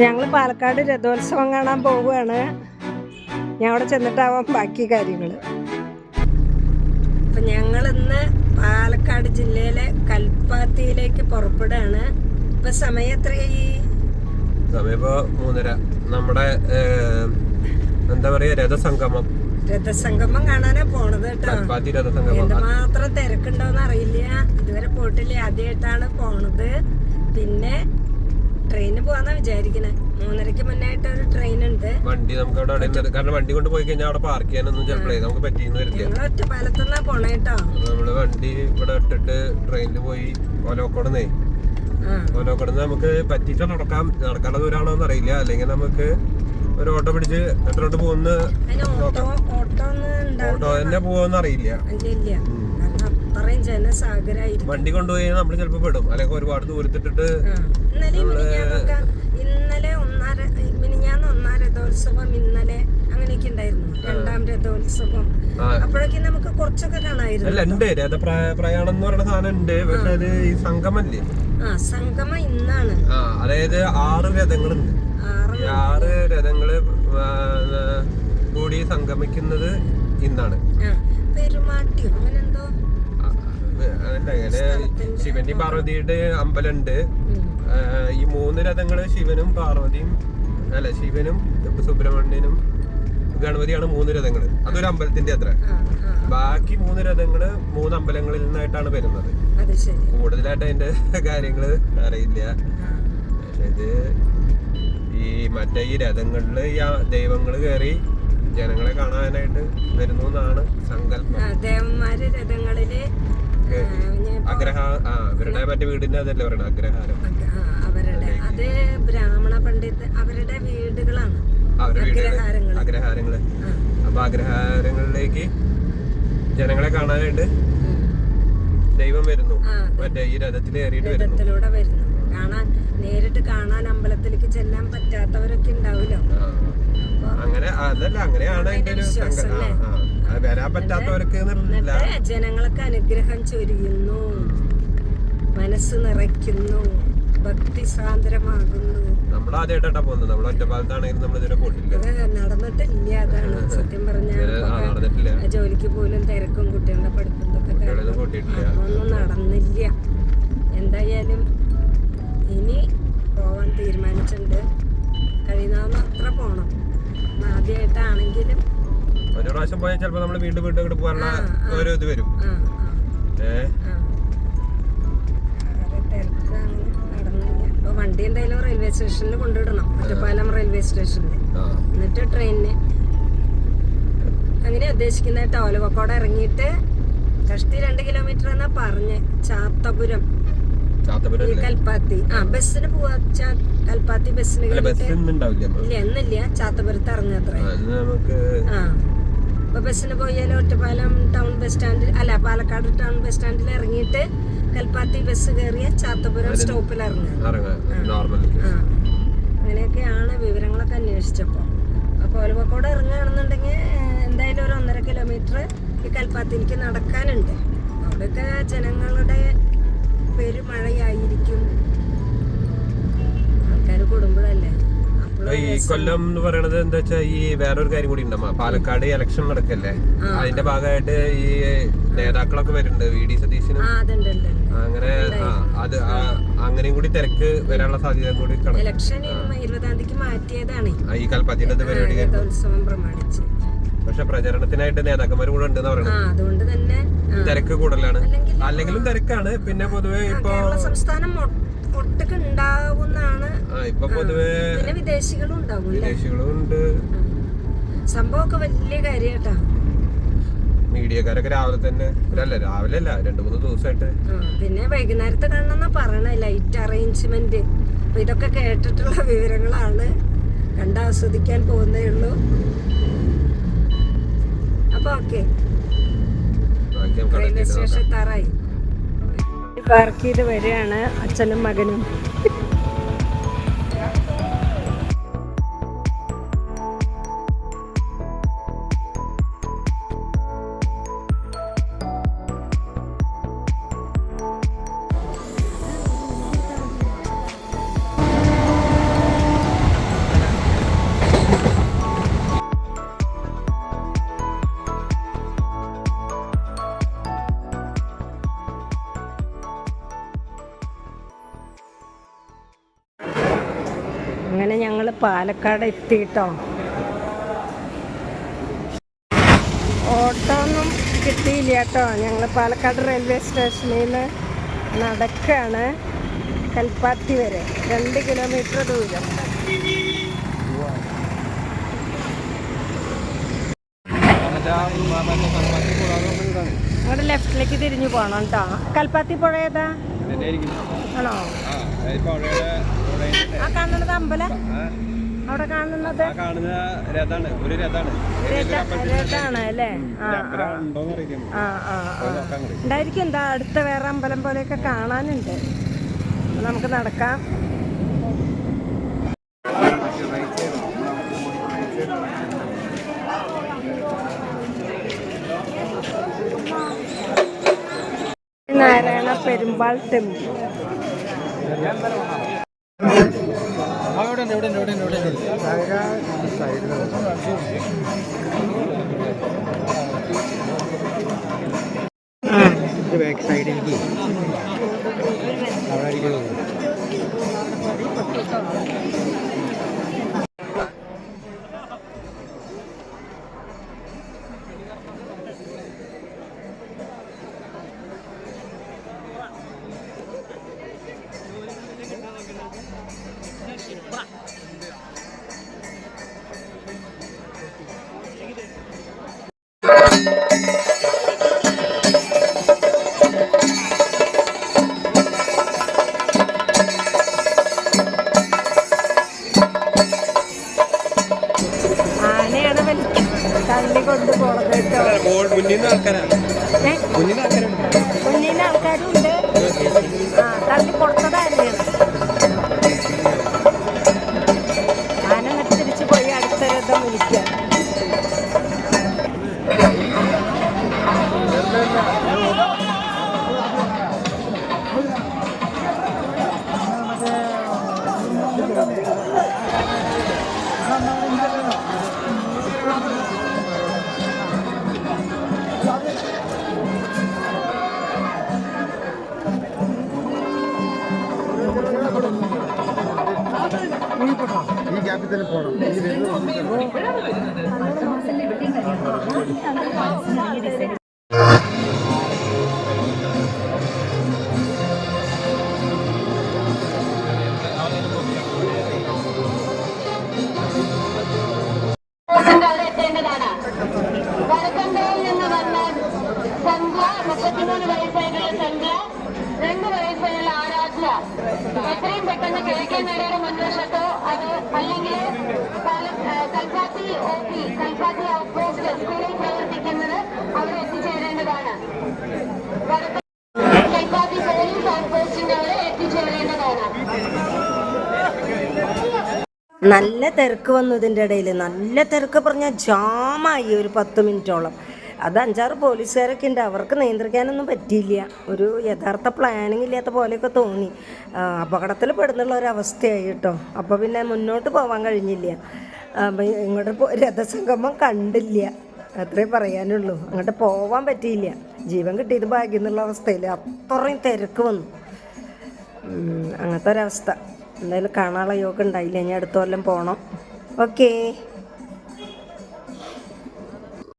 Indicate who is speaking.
Speaker 1: ഞങ്ങൾ പാലക്കാട് രഥോത്സവം കാണാൻ പോവുകയാണ്. ഞാൻ അവിടെ ചെന്നിട്ടാവാം ബാക്കി കാര്യങ്ങൾ. അപ്പം ഞങ്ങളിന്ന് പാലക്കാട് ജില്ലയിലെ കൽപ്പാത്തിയിലേക്ക് പുറപ്പെടുകയാണ്. ഇപ്പം സമയം എത്രയായി?
Speaker 2: സമയം ഇപ്പോൾ 3:30. നമ്മുടെ എന്താ പറയുക, രഥസംഗമം
Speaker 1: കാണാനാ പോണത് കേട്ടോ. എന്തുമാത്രം തിരക്കുണ്ടോന്ന് അറിയില്ല, ഇതുവരെ പോയിട്ടില്ല, ആദ്യമായിട്ടാണ് പോണത്. പിന്നെ ട്രെയിനിന് പോവാന്നാ വിചാരിക്കണേ. 3:30 മുന്നായിട്ട് ഒരു ട്രെയിൻ ഉണ്ട്.
Speaker 2: വണ്ടി നമുക്ക് അവിടെ, കാരണം വണ്ടി കൊണ്ട് പോയി കഴിഞ്ഞാൽ അവിടെ പാർക്ക് ചെയ്യാനൊന്നും ചിലപ്പോഴേ നമുക്ക് പറ്റിയെന്ന് വരില്ല.
Speaker 1: ഞങ്ങൾ ഒറ്റപ്പാലത്തുനിന്നാ പോണേ കേട്ടോ.
Speaker 2: നമ്മള് വണ്ടി ഇവിടെ ഇട്ടിട്ട് ട്രെയിനിൽ പോയി ഓലോക്കോടുന്നേ, ഓലോക്കോടുന്ന് നമുക്ക് പറ്റിയിട്ട് നടക്കാനുള്ള ദൂരാണോന്ന് അറിയില്ല. അല്ലെങ്കിൽ നമുക്ക് ഒരു ഓട്ടോ പിടിച്ച് എത്രയോട്ട് പോകുന്ന ഓട്ടോ തന്നെ പോവാന്ന് അറിയില്ല. വണ്ടി കൊണ്ടുപോയി നമ്മൾ ചിലപ്പോ പെടും, അല്ലെങ്കിൽ ഒരുപാട് ദൂരത്തിട്ടിട്ട്.
Speaker 1: ഇന്നലെ മിനിഞ്ഞാന്ന് 1-ാം രഥോത്സവം, ഇന്നലെ അങ്ങനെയൊക്കെ ഉണ്ടായിരുന്നു 2-ാം രഥോത്സവം. അപ്പോഴൊക്കെ നമുക്ക് കുറച്ചൊക്കെ കാണായിരുന്നു.
Speaker 2: അല്ല, ഉണ്ട് രഥപ്രയാണം എന്ന് പറയുന്ന സാധനം ഉണ്ട്. പക്ഷെ അത് ഈ സംഗമല്ലേ,
Speaker 1: സംഗമം ഇന്നാണ്.
Speaker 2: അതായത് 6 രഥങ്ങളുണ്ട്. 6 രഥങ്ങള് കൂടി സംഗമിക്കുന്നത് ഇന്നാണ്.
Speaker 1: പെരുമാട്ടിയോ അങ്ങനെ എന്തോ
Speaker 2: ശിവന്റെ പാർവതിയുടെ അമ്പലമുണ്ട്. ഈ 3 രഥങ്ങള് ശിവനും പാർവതിയും, അല്ല ശിവനും സുബ്രഹ്മണ്യനും ഗണപതിയാണ് 3 രഥങ്ങള്. അതൊരു അമ്പലത്തിന്റെ അത്ര. ബാക്കി 3 രഥങ്ങള് 3 അമ്പലങ്ങളിൽ നിന്നായിട്ടാണ് വരുന്നത്. കൂടുതലായിട്ട് അതിന്റെ കാര്യങ്ങള് അറിയില്ല. പക്ഷെ ഇത് ഈ മറ്റേ ഈ രഥങ്ങളില് ഈ ദൈവങ്ങള് കയറി ജനങ്ങളെ കാണാനായിട്ട് വരുന്നു എന്നാണ് സങ്കല്പം.
Speaker 1: ദേവന്മാര് രഥങ്ങളില്
Speaker 2: അവരുടെ മറ്റേ വീടിന്റെ അതല്ലേ പറയണത്, അഗ്രഹാരം.
Speaker 1: അവരുടെ അത് ബ്രാഹ്മണ പണ്ഡിത് അവരുടെ വീടുകളാണ്
Speaker 2: അഗ്രഹാരങ്ങള്. അപ്പൊ അഗ്രഹാരങ്ങളിലേക്ക് ജനങ്ങളെ കാണാനായിട്ട് ദൈവം വരുന്നു, മറ്റേ ഈ രഥത്തിൽ കയറിയിട്ട്
Speaker 1: രഥത്തിലൂടെ വരുന്നു. നേരിട്ട് കാണാൻ അമ്പലത്തിലേക്ക് ചെല്ലാൻ പറ്റാത്തവരൊക്കെ ഉണ്ടാവില്ലോ.
Speaker 2: അങ്ങനെ അതല്ല, അങ്ങനെയാണ് അതിന്റെ ഒരു വരാൻ പറ്റാത്തവർക്ക്
Speaker 1: ജനങ്ങൾക്ക് അനുഗ്രഹം ചൊരിയുന്നു, മനസ്സ് നിറയ്ക്കുന്നു, ഭക്തി സാന്ദ്രമാകുന്നു.
Speaker 2: നമ്മളാദ്യമായിട്ടാ പോകുന്നത്. നമ്മൾ ഒറ്റപ്പാലത്താണെങ്കിലും നമ്മൾ ഇതിനെ പോയിട്ടില്ല,
Speaker 1: നടന്നിട്ടില്ല. അതാണ് സത്യം പറഞ്ഞാൽ. ജോലിക്ക് പോലും തിരക്കും കുട്ടികളുടെ പഠിത്തത്തൊക്കെ ഒന്നും നടന്നില്ല. എന്തായാലും ഇനി പോവാൻ തീരുമാനിച്ചിട്ടുണ്ട്. കഴിയുന്നതെന്ന് അത്ര പോണം. ആദ്യമായിട്ടാണെങ്കിലും
Speaker 2: ഒരു പ്രാവശ്യം പോയാൽ ചിലപ്പോ നമ്മള് വീണ്ടും പോകാനുള്ള ഒരു ഇത് വരും.
Speaker 1: വണ്ടി എന്തായാലും റെയിൽവേ സ്റ്റേഷനിൽ കൊണ്ടുവിടണം, ഒറ്റപ്പാലം റെയിൽവേ സ്റ്റേഷനിൽ. എന്നിട്ട് ട്രെയിനിന് അങ്ങനെ ഉദ്ദേശിക്കുന്ന ഒലവക്കോട് ഇറങ്ങിയിട്ട് കഷ്ടി 2 കിലോമീറ്റർ എന്നാ പറഞ്ഞ് കൽപ്പാത്തി. ബസ്സിന് പോവാ. കൽപ്പാത്തി ബസ്സിന് ഇല്ല എന്നില്ല, ചാത്തപുരത്ത് ഇറങ്ങാത്ര. അപ്പൊ ബസ്സിന് പോയാലും ഒറ്റപ്പാലം ടൗൺ ബസ് സ്റ്റാൻഡിൽ, അല്ല പാലക്കാട് ടൗൺ ബസ് സ്റ്റാൻഡിൽ ഇറങ്ങിയിട്ട് കൽപ്പാത്തി ബസ് കയറിയ ചാത്തപുരം സ്റ്റോപ്പിൽ ഇറങ്ങുക. അങ്ങനെയൊക്കെയാണ് വിവരങ്ങളൊക്കെ അന്വേഷിച്ചപ്പോ. അപ്പൊ ഒലവക്കോട് ഇറങ്ങുകയാണെന്നുണ്ടെങ്കിൽ എന്തായാലും ഒരു 1.5 കിലോമീറ്റർ ഈ കൽപ്പാത്തിലേക്ക് നടക്കാനുണ്ട്. അവിടെയൊക്കെ ജനങ്ങളുടെ പെരുമഴയായിരിക്കും. ആൾക്കാർ കൂടുമ്പോഴല്ലേ.
Speaker 2: ഈ കൊല്ലം എന്ന് പറയണത് എന്താ വെച്ചാ, ഈ വേറൊരു കാര്യം കൂടി ഉണ്ടമ്മ. പാലക്കാട് ഇലക്ഷൻ നടക്കല്ലേ, അതിന്റെ ഭാഗമായിട്ട് ഈ നേതാക്കളൊക്കെ വരുന്നുണ്ട്. VD സതീശനും അങ്ങനെ അത് അങ്ങനെയും കൂടി തിരക്ക് വരാനുള്ള സാധ്യത കൂടി കാണാം.
Speaker 1: ഇലക്ഷൻ 20-ാം തീയതിക്ക് മാറ്റിയതാണ്
Speaker 2: ഈ കൽപ്പാത്തിയുടെ പരിപാടി
Speaker 1: ഉത്സവം പ്രമാണിച്ച്.
Speaker 2: പക്ഷെ പ്രചരണത്തിനായിട്ട് നേതാക്കന്മാർ കൂടെ ഉണ്ടെന്ന് പറയുന്നത്.
Speaker 1: അതുകൊണ്ട് തന്നെ
Speaker 2: തിരക്ക് കൂടുതലാണ്. അല്ലെങ്കിലും തിരക്കാണ്. പിന്നെ പൊതുവെ ഇപ്പൊ
Speaker 1: സംസ്ഥാനം ഒട്ടൊക്കെ ഉണ്ടാവുന്നാണ്
Speaker 2: ഇപ്പൊ പൊതുവെ
Speaker 1: വിദേശികളും ഉണ്ടാവും.
Speaker 2: വിദേശികളും ഉണ്ട്.
Speaker 1: സംഭവമൊക്കെ വലിയ കാര്യാട്ടാ.
Speaker 2: മീഡിയക്കാരൊക്കെ രാവിലെ തന്നെ, രാവിലെ അല്ല 2-3 ദിവസമായിട്ട്.
Speaker 1: പിന്നെ വൈകുന്നേരത്തെ കാണണമെന്നാ പറയണ ലൈറ്റ് അറേഞ്ച്മെന്റ്. അപ്പൊ ഇതൊക്കെ കേട്ടിട്ടുള്ള വിവരങ്ങളാണ്, കണ്ടാസ്വദിക്കാൻ പോകുന്നേ ഉള്ളൂ. അപ്പൊ ഓക്കെ, റെയിൽവേ സ്റ്റേഷൻ എത്താറായി. പാർക്ക് ചെയ്ത് വരികയാണ് അച്ഛനും മകനും. അങ്ങനെ ഞങ്ങൾ പാലക്കാട് എത്തിയിട്ടോ. ഓട്ടോ ഒന്നും കിട്ടിയില്ല കേട്ടോ. ഞങ്ങൾ പാലക്കാട് റെയിൽവേ സ്റ്റേഷനിൽ നിന്ന് നടക്കുകയാണ് കൽപ്പാത്തി വരെ, 2 കിലോമീറ്റർ ദൂരം. അങ്ങോട്ട് ലെഫ്റ്റിലേക്ക് തിരിഞ്ഞു പോകണം കേട്ടോ. കൽപ്പാത്തി പുഴ ഏതാ ആണോ? ആ കാണുന്നത് അമ്പലം, അവിടെ കാണുന്നത് രഥാണ് അല്ലേ? ഉണ്ടായിരിക്കും. എന്താ അടുത്ത വേറെ അമ്പലം പോലെയൊക്കെ കാണാനുണ്ട്. നമുക്ക് നടക്കാം. നാരായണ പെരുമ്പാൾ ടെമ്പിൾ.
Speaker 3: ബാക്ക് സൈഡിലേക്ക്
Speaker 1: മുന്നിൽ ആൾക്കാരും ഉണ്ട്. തള്ളി കൊടുത്തതായിരുന്നു. ആന എന്നിട്ട് തിരിച്ചു പോയി അടുത്ത രഥം വിളിക്കുക.
Speaker 3: ഈ ഗ്യാപ്പിൽ തന്നെ പോകണം.
Speaker 4: എത്തേണ്ടതാണ്. വടക്കന്തയിൽ നിന്ന് വന്ന സന്ധ്യ, 33 വയസ്സായിട്ടുള്ള സന്ധ്യ, 2 വയസ്സായുള്ള ആരാധ്യ എത്രയും പെട്ടെന്ന് കിഴക്കേനടയുടെ മുൻവശത്തോ അത് അല്ലെങ്കിൽ Kalpathi OP, Kalpathi out post സ്കൂളിൽ പ്രവർത്തിക്കുന്നത് അവിടെ എത്തിച്ചേരേണ്ടതാണ്. കൽപ്പാത്തി പോലീസ് ഔട്ട് പോസ്റ്റിന്റെ അവിടെ എത്തിച്ചേരേണ്ടതാണ്.
Speaker 1: നല്ല തിരക്ക് വന്നു. ഇതിൻ്റെ ഇടയിൽ നല്ല തിരക്ക് പറഞ്ഞാൽ ജാമായി ഒരു 10 മിനിറ്റോളം. അത് 5-6 പോലീസുകാരൊക്കെ ഉണ്ട്. അവർക്ക് നിയന്ത്രിക്കാനൊന്നും പറ്റിയില്ല. ഒരു യഥാർത്ഥ പ്ലാനിങ് ഇല്ലാത്ത പോലെയൊക്കെ തോന്നി. അപകടത്തിൽ പെടുന്നുള്ള ഒരവസ്ഥയായി കേട്ടോ. അപ്പോൾ പിന്നെ മുന്നോട്ട് പോകാൻ കഴിഞ്ഞില്ല. ഇങ്ങോട്ട് രഥസംഗമം കണ്ടില്ല, അത്രേ പറയാനുള്ളൂ. അങ്ങോട്ട് പോകാൻ പറ്റിയില്ല. ജീവൻ കിട്ടിയത് ഭാഗ്യം എന്നുള്ള അവസ്ഥയിൽ അത്രയും തിരക്ക് വന്നു. അങ്ങനത്തെ ഒരവസ്ഥ. എന്തായാലും കാണാനുള്ള യോഗം ഉണ്ടായില്ല. ഇനി അടുത്ത കൊല്ലം പോകണം. ഓക്കേ.